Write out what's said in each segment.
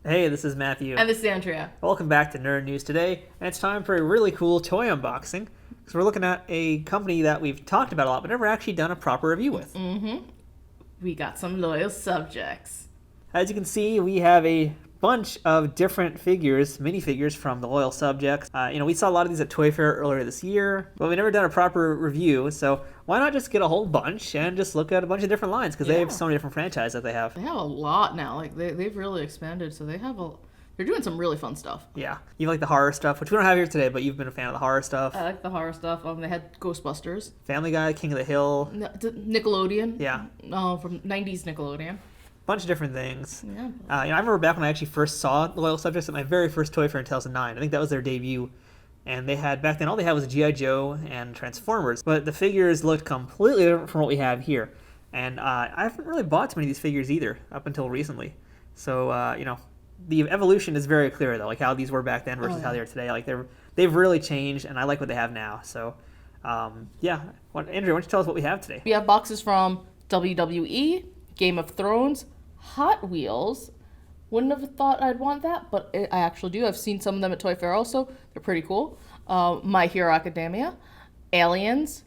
Hey, this is Matthew. And this is Andrea. Welcome back to Nerd News Today, and it's time for a really cool toy unboxing. So we're looking at a company that we've talked about a lot, but never actually done a proper review with. We got some loyal subjects. As you can see, we have a bunch of different figures, minifigures from the loyal subjects. We saw a lot of these at Toy Fair earlier this year, but we've never done a proper review, so why not just get a whole bunch and just look at a bunch of different lines, because they have so many different franchises that they have. They have a lot now. Like they've really expanded, so they're doing some really fun stuff. Yeah, you like the horror stuff, which we don't have here today, but you've been a fan of the horror stuff. I like the horror stuff. They had Ghostbusters, Family Guy, King of the Hill. Nickelodeon. Yeah. From 90s Nickelodeon. Bunch of different things. Yeah. I remember back when I actually first saw the Loyal Subjects at my very first Toy Fair in 2009. I think that was their debut. And they had, back then, all they had was G.I. Joe and Transformers. But the figures looked completely different from what we have here. And I haven't really bought too many of these figures either, up until recently. So, the evolution is very clear, though, like how these were back then versus how they are today. Like, they've really changed, and I like what they have now. So, Andrew, why don't you tell us what we have today? We have boxes from WWE, Game of Thrones, Hot Wheels. Wouldn't have thought I'd want that, but I actually do. I've seen some of them at Toy Fair also. They're pretty cool. My Hero Academia, Aliens,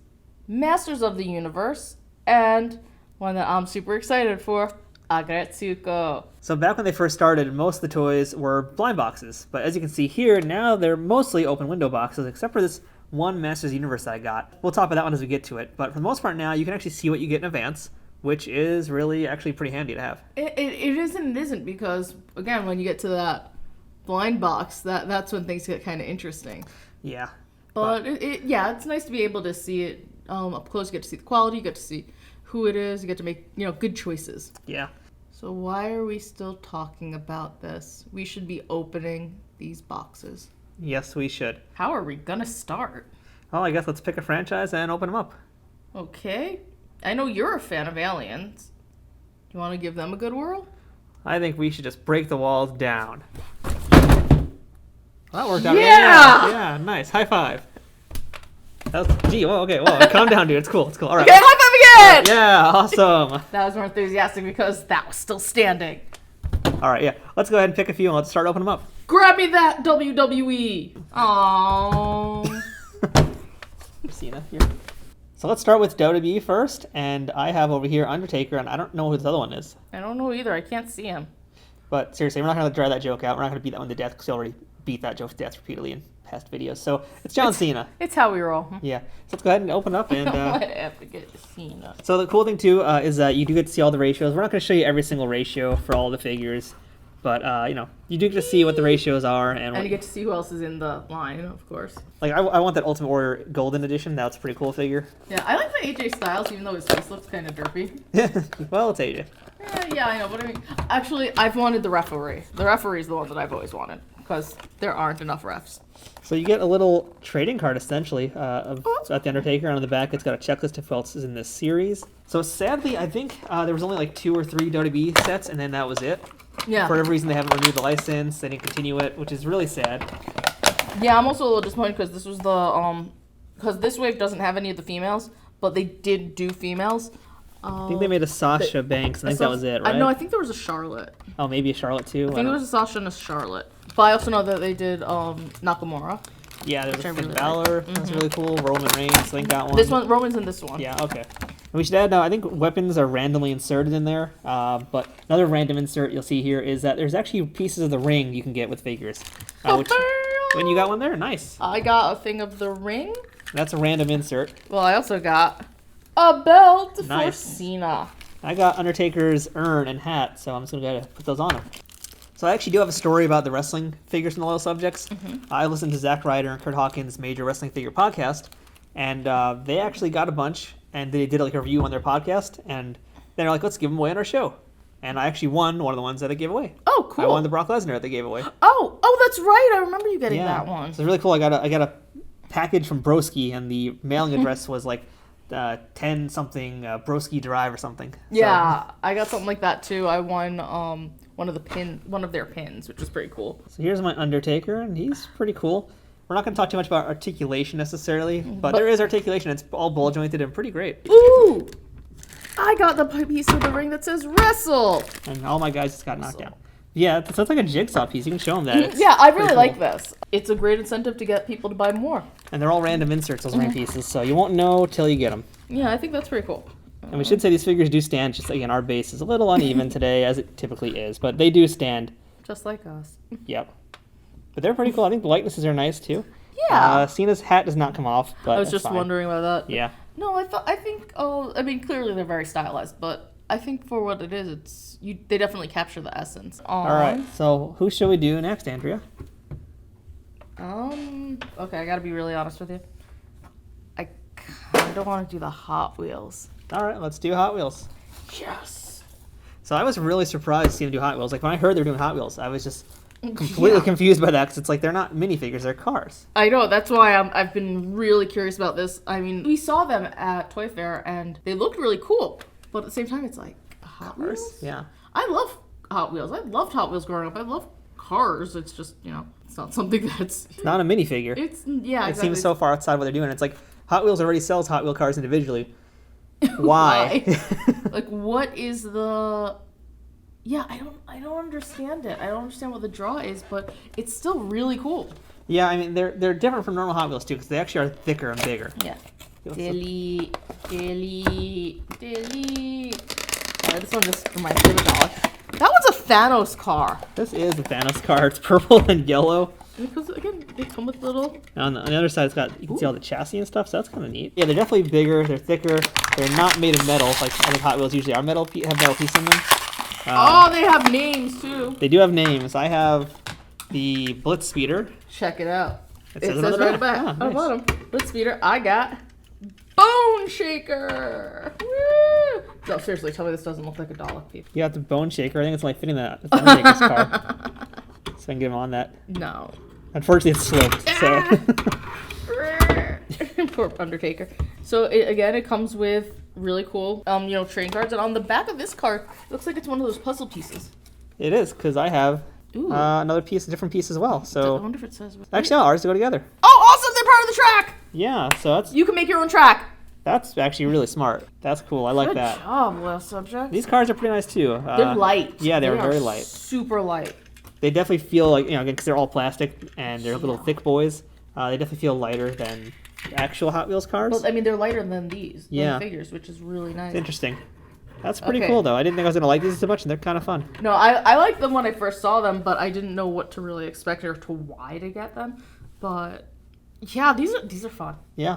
Masters of the Universe, and one that I'm super excited for, Aggretsuko. So back when they first started, most of the toys were blind boxes. But as you can see here, now they're mostly open window boxes, except for this one Masters of the Universe that I got. We'll talk about that one as we get to it. But for the most part now, you can actually see what you get in advance, which is really actually pretty handy to have. It is and it isn't, because, again, when you get to that blind box, that's when things get kind of interesting. Yeah. But it's nice to be able to see it up close. You get to see the quality, you get to see who it is, you get to make good choices. Yeah. So why are we still talking about this? We should be opening these boxes. Yes, we should. How are we gonna start? Well, I guess let's pick a franchise and open them up. Okay. I know you're a fan of Aliens. Do you want to give them a good whirl? I think we should just break the walls down. Well, that worked out. Yeah! Yeah, nice. High five. Whoa, calm down, dude. It's cool. All right. Okay, high five again! Yeah, awesome. That was more enthusiastic because that was still standing. All right, yeah. Let's go ahead and pick a few and let's start opening them up. Grab me that WWE. Aww. Cena here. So let's start with WWE first, and I have over here Undertaker, and I don't know who this other one is. I don't know either. I can't see him. But seriously, we're not going to dry that joke out. We're not going to beat that one to death because we already beat that joke to death repeatedly in past videos. So it's John Cena. It's how we roll. Yeah. So let's go ahead and open up. And I have to get Cena. So the cool thing too is that you do get to see all the ratios. We're not going to show you every single ratio for all the figures, but you do get to see what the ratios are, and you get to see who else is in the line, of course. Like I want that Ultimate Warrior Golden Edition. That's a pretty cool figure. Yeah, I like the AJ Styles, even though his face looks kind of derpy. Well, it's AJ. Yeah, I know, but I mean, actually, I've wanted the referee. The referee is the one that I've always wanted, because there aren't enough refs. So you get a little trading card, essentially, at the Undertaker, and on the back it's got a checklist of who else is in this series. So sadly, I think there was only like 2 or 3 WWE sets, and then that was it. Yeah. For whatever reason, they haven't renewed the license. They didn't continue it, which is really sad. Yeah, I'm also a little disappointed because this was because this wave doesn't have any of the females, but they did do females. I think they made a Sasha Banks. I think that was it, right? No, I think there was a Charlotte. Oh, maybe a Charlotte too. I think it was a Sasha and a Charlotte. But I also know that they did Nakamura. Yeah, there was Finn really Balor. That's really cool. Roman Reigns, I think that one. This one, Roman's in this one. Yeah, okay. And we should add now, I think weapons are randomly inserted in there. But another random insert you'll see here is that there's actually pieces of the ring you can get with figures. When you got one there, nice. I got a thing of the ring. That's a random insert. Well, I also got a belt for Nice. Cena. I got Undertaker's urn and hat, so I'm just going to go put those on him. So I actually do have a story about the wrestling figures from the Loyal Subjects. I listened to Zack Ryder and Kurt Hawkins' Major Wrestling Figure podcast, and they actually got a bunch, and they did like a review on their podcast, and they're like, let's give them away on our show. And I actually won one of the ones that they gave away. Oh, cool. I won the Brock Lesnar that they gave away. Oh, that's right. I remember you getting that one. So it's really cool. I got a package from Broski, and the mailing address was like 10 something Broski Drive or something. Yeah, so I got something like that too. I won one of their pins, which was pretty cool. So here's my Undertaker, and he's pretty cool. We're not going to talk too much about articulation necessarily, but there is articulation. It's all ball jointed and pretty great. Ooh! I got the piece of the ring that says wrestle. And all my guys just got knocked down. Yeah, it sounds like a jigsaw piece. You can show them that. It's Yeah, I really pretty like cool. this. It's a great incentive to get people to buy more. And they're all random inserts, those ring pieces, so you won't know till you get them. Yeah, I think that's pretty cool. And we should say these figures do stand. Just again, our base is a little uneven today, as it typically is, but they do stand. Just like us. Yep. But they're pretty cool. I think the likenesses are nice too. Yeah. Cena's hat does not come off, but I was that's just fine. wondering about that. Yeah. No, I think. Oh, I mean, clearly they're very stylized, but I think for what it is, they definitely capture the essence. All right. So who should we do next, Andrea? Okay, I gotta be really honest with you. I kind of want to do the Hot Wheels. All right, let's do Hot Wheels. Yes. So I was really surprised to see them do Hot Wheels. Like when I heard they were doing Hot Wheels, I was just completely confused by that because it's like they're not minifigures, they're cars. I know, that's why I've been really curious about this. I mean, we saw them at Toy Fair and they looked really cool, but at the same time, it's like Hot Wheels. Yeah. I love Hot Wheels. I loved Hot Wheels growing up. I love cars. It's just it's not something that's. It's not a minifigure. It's It exactly. seems so far outside what they're doing. It's like Hot Wheels already sells Hot Wheel cars individually. Why? Like, what is the? Yeah, I don't understand it. I don't understand what the draw is, but it's still really cool. Yeah, I mean they're different from normal Hot Wheels too because they actually are thicker and bigger. Yeah. Delete. Alright, this one just for my favorite dollar. That one's a Thanos car. This is the Thanos car. It's purple and yellow. Because again, they come with little. On the other side, it's got, you can see all the chassis and stuff, so that's kind of neat. Yeah, they're definitely bigger, they're thicker, they're not made of metal, like other Hot Wheels usually are. Have metal pieces in them. Oh, they have names too. They do have names. I have the Blitz Speeder. Check it out. It says it on the right back. back. Ah, On the nice. bottom. Blitz Speeder. I got Bone Shaker. Woo! No, seriously, tell me this doesn't look like a dollar piece. You got the Bone Shaker. I think it's like fitting the Undertaker's car. So I can get him on that. No. Unfortunately, it's sloped, so. Poor Undertaker. So it comes with really cool, train cards, and on the back of this card, it looks like it's one of those puzzle pieces. It is, because I have Ooh. another piece, a different piece as well. I So wonder if it says. actually, no, ours go together. Oh, awesome! They're part of the track. Yeah, so You can make your own track. that's actually really smart. That's cool. I like Good that. job, Will Subject. These cars are pretty nice too. They're light. Yeah, they're They are very light. Super light. They definitely feel like, again, because they're all plastic and they're little Yeah. thick boys. They definitely feel lighter than actual Hot Wheels cars. Well, I mean, they're lighter than these Yeah. figures, which is really nice. It's interesting. That's pretty Okay. cool though. I didn't think I was gonna like these so much, and they're kind of fun. No, I liked them when I first saw them, but I didn't know what to really expect or to why to get them. But yeah, these are fun. Yeah.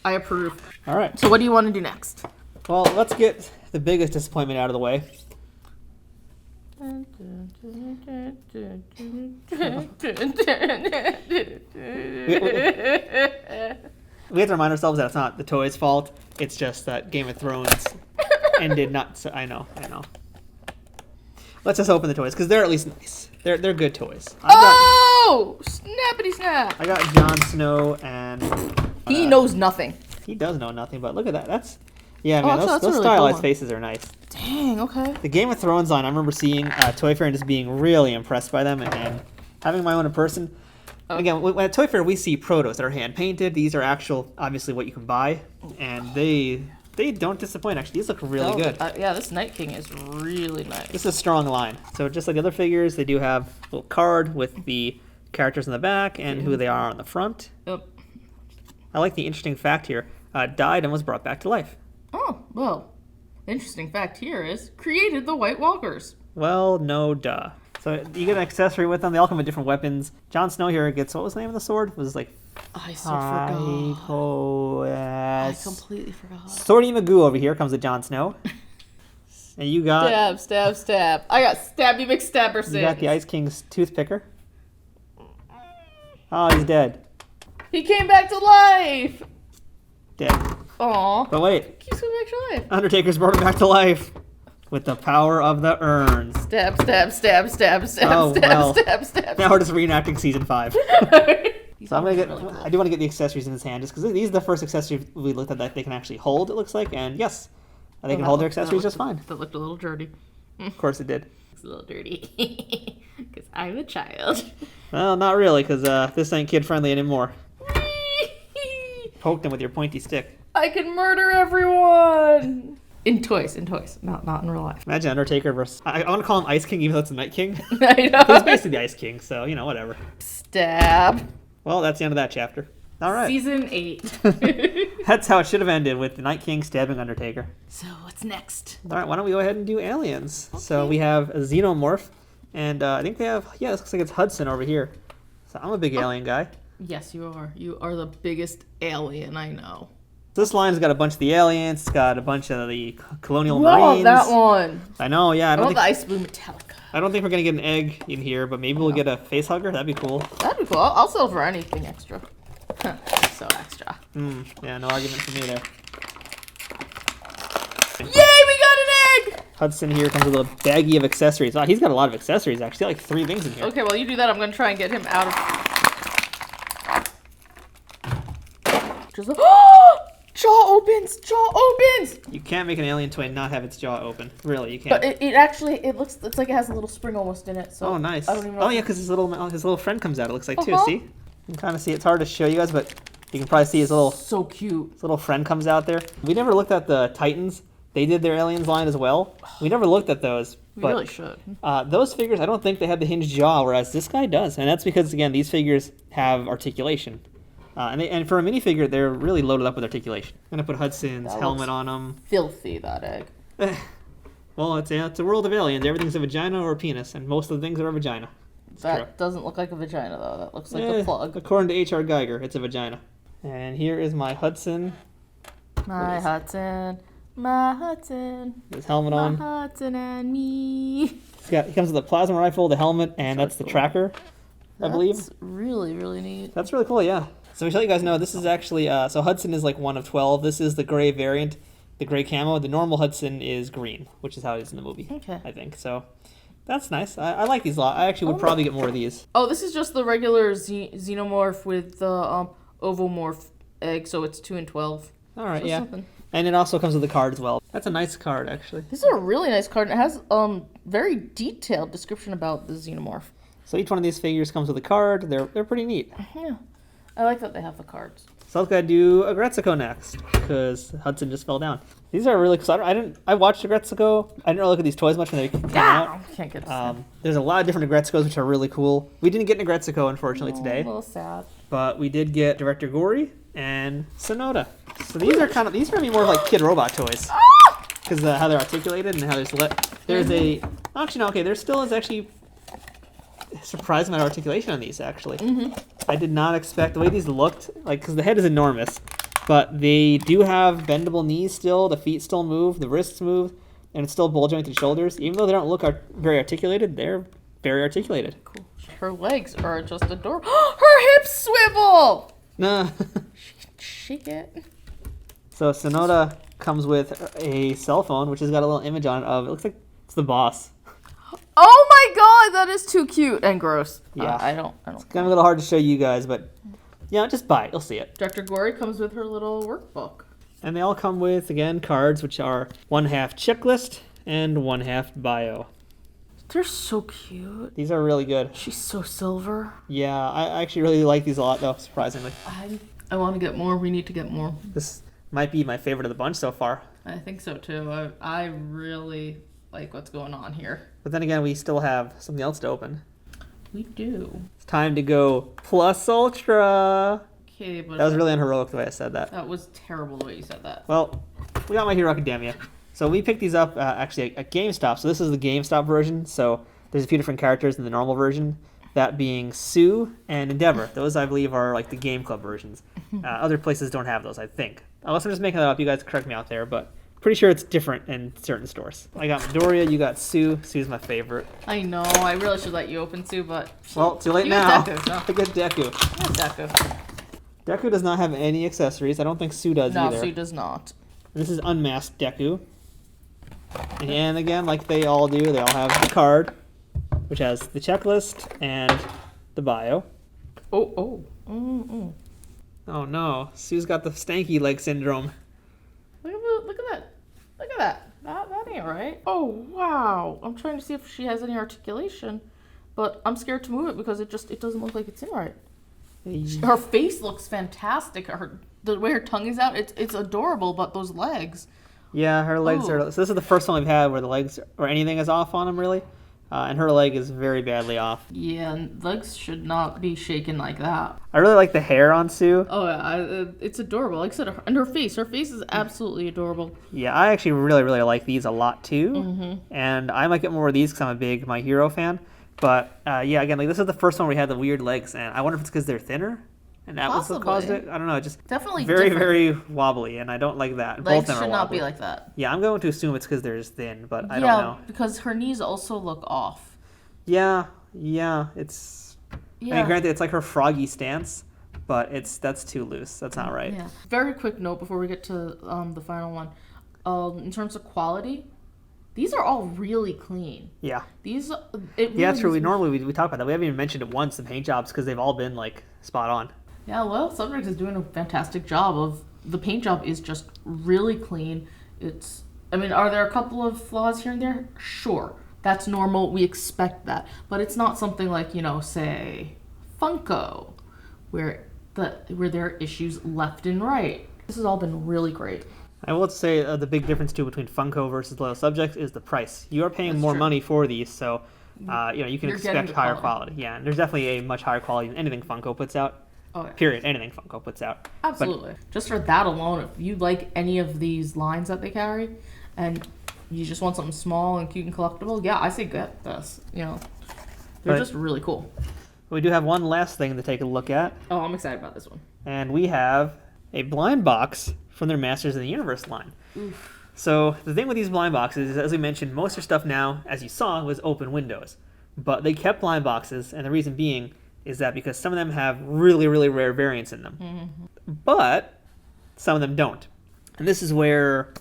I approve. All right. So what do you want to do next? Well, let's get the biggest disappointment out of the way. We have to remind ourselves that it's not the toys' fault. It's just that Game of Thrones ended not. So, I know. Let's just open the toys because they're at least nice. They're good toys. Oh, snappity snap! I got Jon Snow and He knows nothing. he does know nothing, but look at that. That's man. actually, that's a Those really cool stylized one. faces are nice. Dang. Okay. The Game of Thrones line, I remember seeing Toy Fair and just being really impressed by them and having my own in person. Again, when at Toy Fair we see protos that are hand painted. These are actual, obviously, what you can buy, and they don't disappoint. Actually, these look really good. Yeah, this Night King is really nice. This is a strong line. So just like the other figures, they do have a little card with the characters in the back and who they are on the front. Yep. I like the interesting fact here. Died and was brought back to life. Oh, well, interesting fact here is created the White Walkers. Well, no duh. So you get an accessory with them. They all come with different weapons. Jon Snow here gets, what was the name of the sword? It was like I so forgot. I Psycho. completely forgot. Swordy Magoo over here comes with Jon Snow. And you got Stab, stab, stab. I got Stabby McStabberson. you got the Ice King's toothpicker. Oh, he's dead. He came back to life. Dead. Aw. But wait, He's coming back to life. Undertaker's brought him back to life with the power of the urns. Stab, stab, stab, stab, stab, Oh, stab, well. stab, stab. Now we're just reenacting season 5. So I'm gonna get. I do want to get the accessories in his hand, just because these are the first accessories we looked at that they can actually hold. It looks like, and yes, they can hold their accessories just fine. That looked a little dirty. Of course it did. It's a little dirty. Because I'm a child. Well, not really, because this ain't kid friendly anymore. Poke them with your pointy stick. I can murder everyone. In toys, not in real life. Imagine Undertaker versus... I want to call him Ice King even though it's the Night King. I know. He's basically the Ice King, so, whatever. Stab. Well, that's the end of that chapter. All right. Season 8. That's how it should have ended, with the Night King stabbing Undertaker. So what's next? All right, why don't we go ahead and do aliens? Okay. So we have a Xenomorph, and I think they have... Yeah, this looks like it's Hudson over here. So I'm a big alien guy. Yes, you are. You are the biggest alien I know. This line's got a bunch of the aliens. It's got a bunch of the colonial Whoa, marines. that one. I know, yeah. I want the Ice Blue Metallica. I don't think we're going to get an egg in here, but maybe we'll get a face hugger. That'd be cool. That'd be cool. I'll sell for anything extra. So extra. Yeah, no argument for me there. Yay, we got an egg! Hudson here comes with a baggie of accessories. Wow, he's got a lot of accessories, actually. Like 3 things in here. Okay, well, you do that. I'm going to try and get him out of... Just... Jaw opens! Jaw opens! You can't make an alien toy and not have its jaw open. Really, you can't. But it actually, it's like it has a little spring almost in it. So oh, nice. I don't even know. Oh, yeah, because his little friend comes out, it looks like, too. See? You can kind of see. It's hard to show you guys, but you can probably see his little... So cute. His little friend comes out there. We never looked at the Titans. They did their aliens line as well. We never looked at those. We really should. Those figures, I don't think they have the hinged jaw, whereas this guy does. And that's because, again, these figures have articulation. And for a minifigure, they're really loaded up with articulation. I'm going to put Hudson's helmet on him. Filthy, that egg. Well, it's a world of aliens. Everything's a vagina or a penis, and most of the things are a vagina. That doesn't look like a vagina, though. That looks like a plug. According to H.R. Geiger, it's a vagina. And here is my Hudson. My Hudson. My Hudson. His helmet on. My Hudson and me. He comes with a plasma rifle, the helmet, and that's the tracker, I believe. That's really, really neat. That's really cool, yeah. So to let you guys know, this is actually, so Hudson is like 1 of 12. This is the gray variant, the gray camo. The normal Hudson is green, which is how it is in the movie, I think. So that's nice. I like these a lot. I actually would probably get more of these. Oh, this is just the regular Xenomorph with the Ovomorph egg, so it's 2 and 12. All right, so yeah. Something. And it also comes with a card as well. That's a nice card, actually. This is a really nice card. It has very detailed description about the Xenomorph. So each one of these figures comes with a card. They're pretty neat. Yeah. I like that they have the cards. So let's go do Aggretsuko next, because Hudson just fell down. These are really cool. I watched Aggretsuko. I didn't really look at these toys much when they came out. Can't get there's a lot of different Aggretsuko's which are really cool. We didn't get an Aggretsuko, unfortunately, today. A little sad. But we did get Director Gory and Sonoda. So these are gonna be more of like Kid Robot toys. Because how they're articulated and how there's actually no, okay, there still is actually a surprising amount of articulation on these, actually. I did not expect the way these looked, like, because the head is enormous, but they do have bendable knees still, the feet still move, the wrists move, and it's still ball jointed shoulders. Even though they don't look very articulated, they're very articulated. Cool. Her legs are just adorable. Her hips swivel! Nah. She can shake it. So Sonoda comes with a cell phone, which has got a little image on it of, it looks like it's the boss. Oh my god, that is too cute and gross. Yeah. I don't. It's kind of a little hard to show you guys, but yeah, just buy it. You'll see it. Dr. Gory comes with her little workbook. And they all come with, again, cards, which are 1/2 checklist and 1/2 bio. They're so cute. These are really good. She's so silver. Yeah, I actually really like these a lot, though, surprisingly. I want to get more. We need to get more. This might be my favorite of the bunch so far. I think so, too. I really like what's going on here. But then again, we still have something else to open. We do. It's time to go Plus Ultra. Okay, but... That was really unheroic the way I said that. That was terrible the way you said that. Well, we got My Hero Academia. So we picked these up actually at GameStop. So this is the GameStop version. So there's a few different characters in the normal version. That being Sue and Endeavor. Those, I believe, are like the Game Club versions. Other places don't have those, I think. Unless I'm just making that up. You guys correct me out there, but pretty sure it's different in certain stores. I got Midoriya, you got Sue. Sue's my favorite. I know. I really should let you open Sue, but... Well, too late now. Deku, so. I get Deku. Deku. Deku does not have any accessories. I don't think Sue does either. No, Sue does not. This is unmasked Deku. And again, like they all do, they all have the card, which has the checklist and the bio. Oh no, Sue's got the stanky leg syndrome. Look at that. Look at that. That ain't right. Oh, wow. I'm trying to see if she has any articulation, but I'm scared to move it because it doesn't look like it's in right. Her face looks fantastic. The way her tongue is out, it's adorable, but those legs. Yeah, her legs Ooh. are. So this is the first one we've had where the legs or anything is off on them, really. And her leg is very badly off. Yeah, and legs should not be shaken like that. I really like the hair on Sue. Oh, yeah, it's adorable. Like I said, and her face is absolutely adorable. Yeah, I actually really, really like these a lot too. And I might get more of these because I'm a big My Hero fan. But yeah, again, like this is the first one where we had the weird legs, and I wonder if it's because they're thinner, and that was what caused it. I don't know. Just Definitely very, different. very wobbly, and I don't like that. Both Legs of them should are not wobbly. be like that. Yeah, I'm going to assume it's because they're thin, but I don't Yeah, know. because her knees also look off. Yeah, it's. Yeah. I mean, granted, it's like her froggy stance, but that's too loose. That's not right. Yeah. Very quick note before we get to the final one. In terms of quality, these are all really clean. Yeah. These. It really Yeah, that's true. is- Normally we talk about that. We haven't even mentioned it once, the paint jobs, because they've all been like spot on. Yeah, well, Subject is doing a fantastic job of the paint job is just really clean. I mean, are there a couple of flaws here and there? Sure. That's normal. We expect that. But it's not something like, say Funko where there are issues left and right. This has all been really great. I will say the big difference too between Funko versus Loyal Subjects is the price. You are paying That's more true. money for these, so you can You're getting expect the higher quality. quality. Yeah, and there's definitely a much higher quality than anything Funko puts out. Oh, yeah. Period. Anything Funko puts out. Absolutely. Just for that alone, if you like any of these lines that they carry and you just want something small and cute and collectible, yeah, I say get this. They're But- just really cool. We do have one last thing to take a look at, Oh, I'm excited about this one. and we have a blind box from their Masters of the Universe line. So the thing with these blind boxes is, as we mentioned, most of their stuff now, as you saw, was open windows. But they kept blind boxes, and the reason being is that because some of them have really, really rare variants in them. But some of them don't. And this is where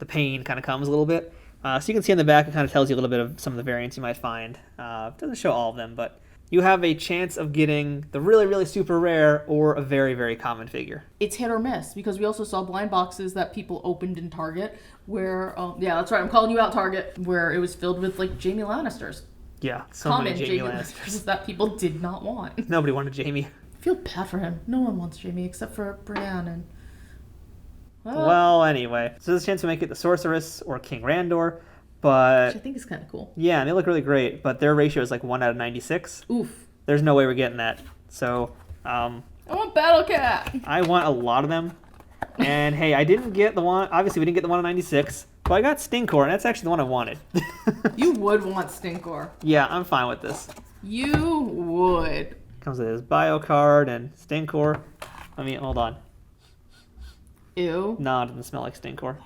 the pain kind of comes a little bit. So you can see on the back, it kind of tells you a little bit of some of the variants you might find. It doesn't show all of them, but you have a chance of getting the really, really super rare or a very, very common figure. It's hit or miss because we also saw blind boxes that people opened in Target where, yeah, that's right, I'm calling you out, Target, where it was filled with like Jamie Lannisters. Yeah, so Common many Jamie Jamie Lannisters. Lannisters that people did not want. Nobody wanted Jamie. I feel bad for him. No one wants Jamie except for Brienne and. Well, anyway, so there's a chance to make it the Sorceress or King Randor, Which but I think is kind of cool. yeah, and they look really great, but their ratio is like 1 out of 96. Oof. There's no way we're getting that. So, I want Battle Cat. I want a lot of them. And hey, I didn't get the one, obviously we didn't get the one of 96, but I got Stinkor, and that's actually the one I wanted. You would want Stinkor. Yeah, I'm fine with this. You would. Comes with his bio card and Stinkor. I mean, hold on. Ew. No, it doesn't smell like Stinkor.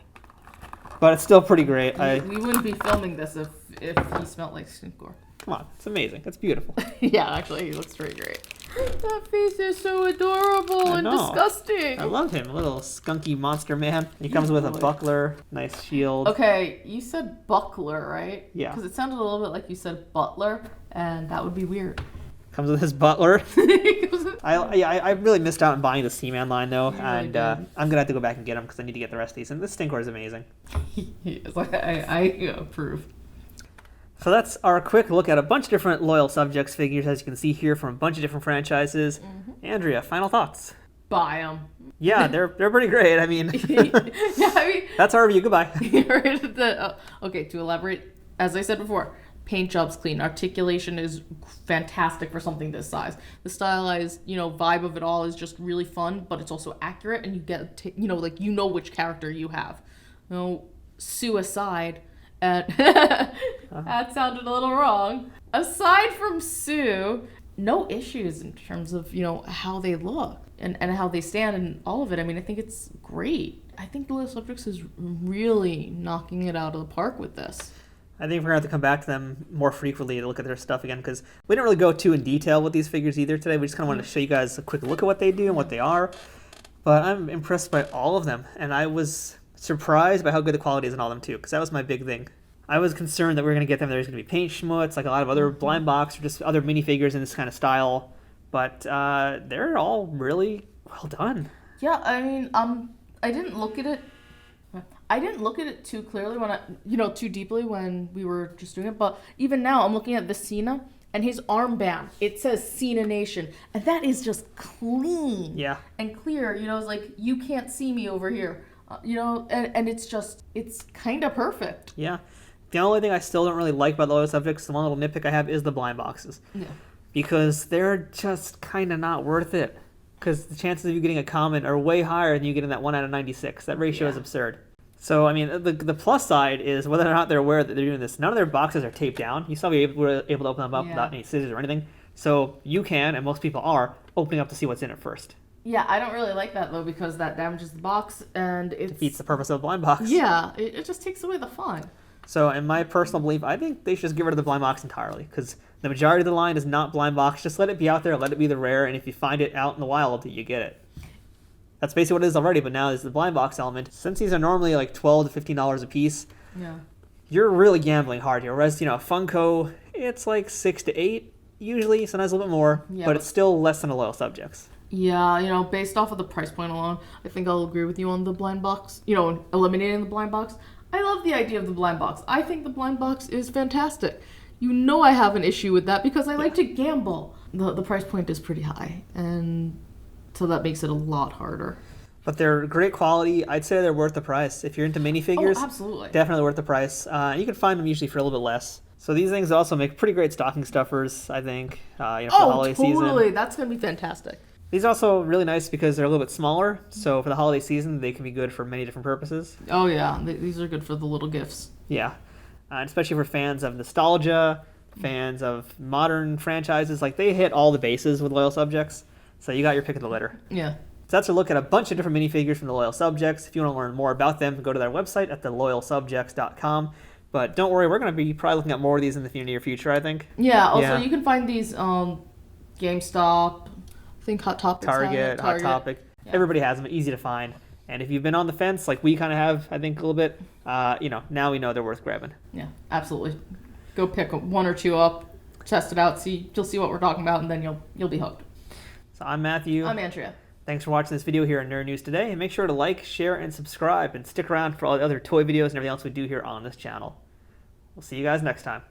But it's still pretty great. We wouldn't be filming this if he smelled like Stinkor. Come on, it's amazing. It's beautiful. Yeah, actually, he looks pretty great. That face is so adorable I and know. disgusting. I love him, a little skunky monster man. He comes with a buckler, nice shield. Okay, you said buckler, right? Yeah. Because it sounded a little bit like you said butler, and that would be weird. Comes with his butler. I really missed out on buying the Seaman line though, You really and did. I'm gonna have to go back and get them because I need to get the rest of these. And this Stinkor is amazing. Yes, I approve. So that's our quick look at a bunch of different Loyal Subjects figures, as you can see here, from a bunch of different franchises. Andrea, final thoughts? Buy them. Yeah, they're pretty great. I mean, Yeah, I mean, that's our review. Goodbye. okay, to elaborate, as I said before, paint job's clean. Articulation is fantastic for something this size. The stylized, vibe of it all is just really fun, but it's also accurate, and you get, which character you have. Suicide. And that sounded a little wrong. Aside from Sue, no issues in terms of, how they look and how they stand and all of it. I mean, I think it's great. I think Loyal Subjects is really knocking it out of the park with this. I think we're going to have to come back to them more frequently to look at their stuff again, because we didn't really go too in detail with these figures either today. We just kind of wanted to show you guys a quick look at what they do and what they are. But I'm impressed by all of them, and I was surprised by how good the quality is in all of them too, because that was my big thing. I was concerned that we were going to get them, there's going to be paint schmutz, like a lot of other blind box or just other minifigures in this kind of style. But they're all really well done. Yeah, I mean, I didn't look at it too clearly too deeply when we were just doing it. But even now, I'm looking at the Cena and his armband. It says Cena Nation, and that is just clean. Yeah. And clear. It's like, you can't see me over here. and it's kind of perfect. Yeah. The only thing I still don't really like about the loyal subjects, the one little nitpick I have, is the blind boxes. Yeah. Because they're just kind of not worth it. Because the chances of you getting a common are way higher than you getting that 1 out of 96. That ratio is absurd. So, I mean, the plus side is whether or not they're aware that they're doing this. None of their boxes are taped down. You still be able to open them up without any scissors or anything. So you can, and most people are, opening up to see what's in it first. Yeah, I don't really like that, though, because that damages the box, and it defeats the purpose of a blind box. Yeah, it just takes away the fun. So, in my personal belief, I think they should just get rid of the blind box entirely, because the majority of the line is not blind box. Just let it be out there, let it be the rare, and if you find it out in the wild, you get it. That's basically what it is already, but now there's the blind box element. Since these are normally like $12 to $15 a piece, you're really gambling hard here. Whereas, Funko, it's like 6 to 8 usually, sometimes a little bit more, but it's still less than a loyal subjects. Yeah, based off of the price point alone, I think I'll agree with you on the blind box. Eliminating the blind box. I love the idea of the blind box. I think the blind box is fantastic. I have an issue with that because I like to gamble. The price point is pretty high, and so that makes it a lot harder. But they're great quality. I'd say they're worth the price. If you're into minifigures, absolutely. Definitely worth the price. You can find them usually for a little bit less. So these things also make pretty great stocking stuffers, I think, for the holiday season. Totally. That's going to be fantastic. These are also really nice because they're a little bit smaller. So for the holiday season, they can be good for many different purposes. Oh, yeah. These are good for the little gifts. Yeah. And especially for fans of nostalgia, fans of modern franchises. Like, they hit all the bases with loyal subjects. So you got your pick of the litter. Yeah. So that's a look at a bunch of different minifigures from the Loyal Subjects. If you want to learn more about them, go to their website at theloyalsubjects.com. But don't worry, we're going to be probably looking at more of these in the near future, I think. Yeah, also you can find these GameStop, I think Hot Topic. Target, Hot Topic. Yeah. Everybody has them, easy to find. And if you've been on the fence, like we kind of have, I think, a little bit, now we know they're worth grabbing. Yeah, absolutely. Go pick one or two up, test it out, you'll see what we're talking about, and then you'll be hooked. So I'm Matthew. I'm Andrea. Thanks for watching this video here on Nerd News Today, and make sure to like, share, and subscribe, and stick around for all the other toy videos and everything else we do here on this channel. We'll see you guys next time.